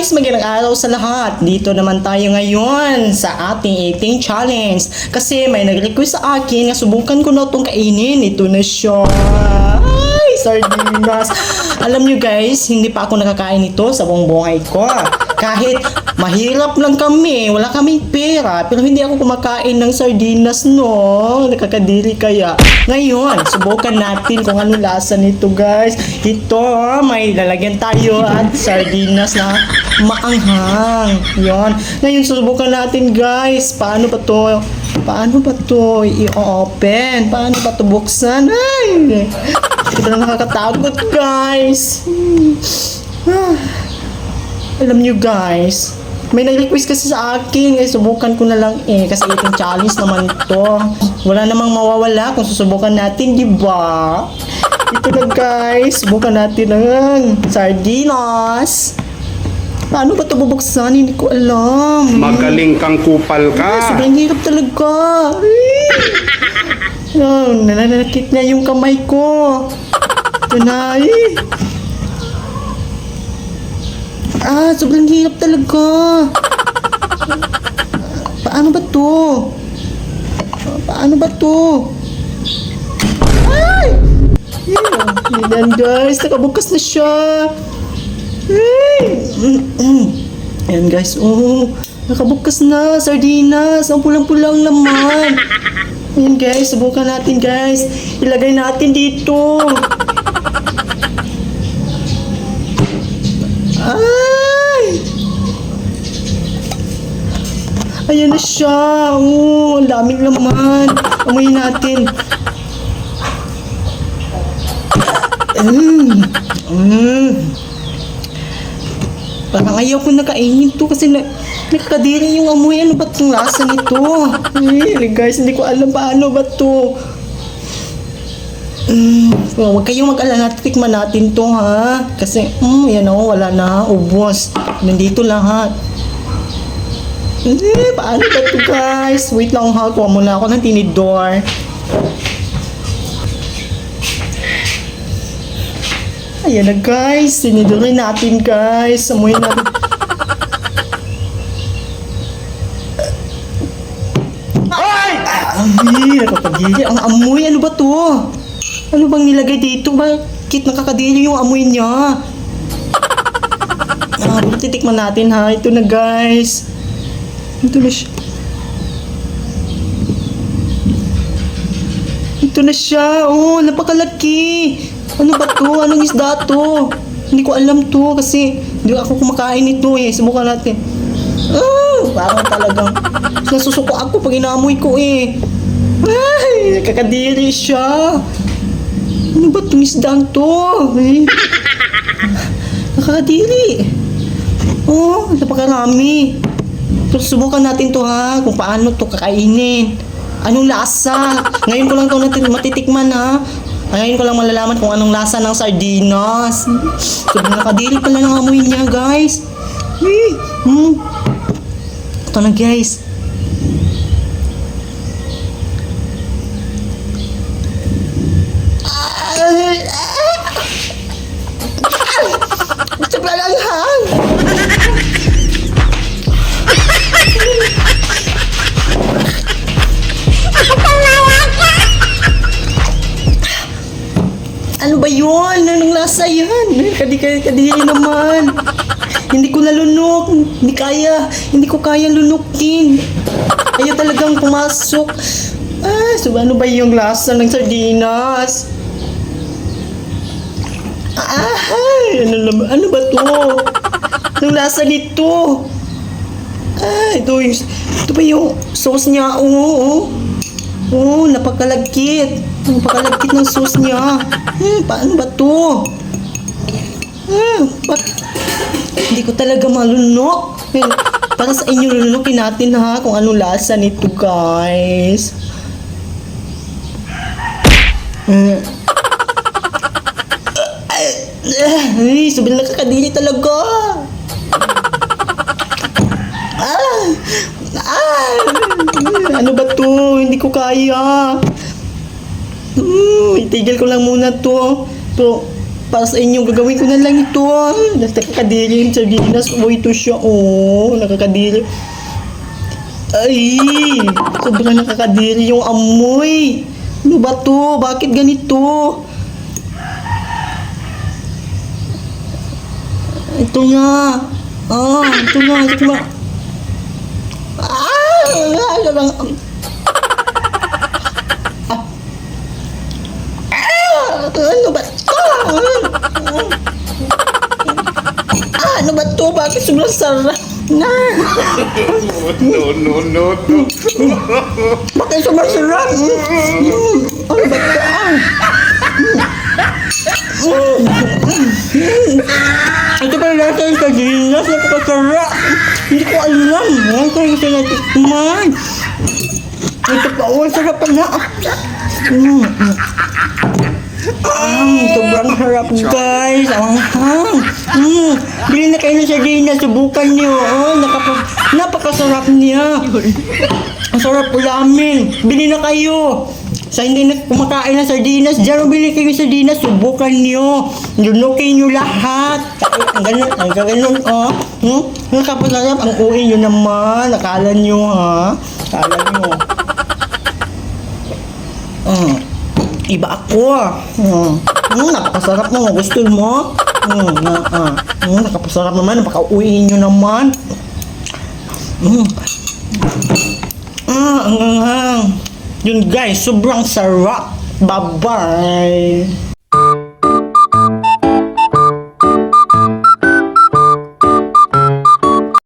guys, magandang araw sa lahat. Dito naman tayo ngayon sa ating eating challenge. Kasi may nag-request sa akin na subukan ko na itong kainin. Ito na siya. Ay, sardinas. Alam nyo guys, hindi pa ako nakakain ito sa buong buhay ko. Kahit mahirap lang kami, wala kaming pera, pero hindi ako kumakain ng sardinas, no? Nakakadiri kaya. Ngayon, subukan natin kung ano lasa nito guys. Ito, may lalagyan tayo at sardinas na maanghang. Yon. Ngayon, subukan natin guys. Paano ba to? Paano ba to i-open? Paano ba to buksan? Ay! Ito na nakakatakot guys. Alam nyo guys, may nag-request kasi sa akin, subukan ko na lang kasi eating challenge naman to. Wala namang mawawala kung susubukan natin, di ba? Ito na guys, subukan natin ang sardinas. Paano ba ito bubuksan? Hindi ko alam. Magaling kang kupal ka. Sobrang hirap talaga. Nananakit na yung kamay ko. Ito na sobrang hirap talaga. Paano ba to? Paano ba to? Ay! Yan guys, nakabukas na siya. Ay! Ayan guys, nakabukas na, sardinas. Ang pulang-pulang laman. Ayan guys, subukan natin guys. Ilagay natin dito. Ayan na siya. Ang daming laman. Amoyin natin. Parang ayaw ko nakainin to kasi nakakadiri yung amoy. Ano ba itong lasa nito? Guys, hindi ko alam paano ba to. Huwag kayong mag-alala. Tikman natin to ha. Kasi, yan o. Wala na. Ubos. Nandito lahat. Paano ba ito guys? Wait lang ha, kuha muna ako ng tinidor. Ayan na guys, tinidorin natin guys. Amoy natin. Ay! Nakapagili. Ang amoy, ano ba to? Ano bang nilagay dito? Bakit nakakadili yung amoy niya? Titikman natin ha. Ito na guys. Ito na siya. Ito na siya. Napakalaki. Ano ba to? Anong isda to? Hindi ko alam to kasi hindi ako kumakain nito Subukan natin. Parang talagang nasusuko ako pag inaamoy ko Ay, kakadiri siya. Ano ba itong isdaan to? Nakakadiri. Napakarami. Subukan natin to ha, kung paano to kakainin. Anong lasa? Ngayon ko lang to matitikman ha. Ngayon ko lang malalaman kung anong lasa ng sardinas. Sobrang nakadiri pala ng amoy niya guys. Ito na guys. Sobrang langhang. Ano ba yun? Anong lasa yan? Kadiri naman. Hindi ko nalunok. Hindi ko kaya lunukin. Ayaw talagang pumasok. Ano ba yung lasa ng sardinas? Ano ba to? Anong lasa nito? Ito ba yung sauce niya? Napakalagkit. Napakalagkit ng sauce niya. Paano ba to? Hindi ko talaga malunok. Para sa inyo, lunukin natin ha kung anong lasa nito guys. Sobrang nakakadiri talaga. Ano ba to? Hindi ko kaya. Itigil ko lang muna to. Para sa inyo, gagawin ko na lang ito. Nakakadiri yung sardinas. Uy, ito siya. Oh, nakakadiri. Ay, sobrang nakakadiri yung amoy. Ano ba to? Bakit ganito? Ito nga. Ito nga. Ito nga. Ano ba to? Ano ba to? Bakit sobrang sarap na? No. Bakit sobrang sarap? Ano ba to? Ito pala nasa yung sardinas. Napakasarap. Hindi ko alam. Ngayon ko yung sinatikman. Ito pa. Sarap pala. Sobrang harap guys. Ang hang. Bili na kayo ng sardinas. Subukan nyo. Napakasarap niya. Ang sarap ulamin. Bili na kayo. Sa hindi na kumakain ng sardinas, dyan bili kayo ng sardinas. Subukan nyo. Lunukin nyo lahat. Ang ganun. Napakasarap. Ang uwi nyo naman. Akala nyo ha. Akala nyo. Iba ako. Napakasarap mo. Gusto mo? Napakasarap naman. Napaka-uwiin nyo naman. Ang hanghang. Yun guys, sobrang sarap. Bye-bye.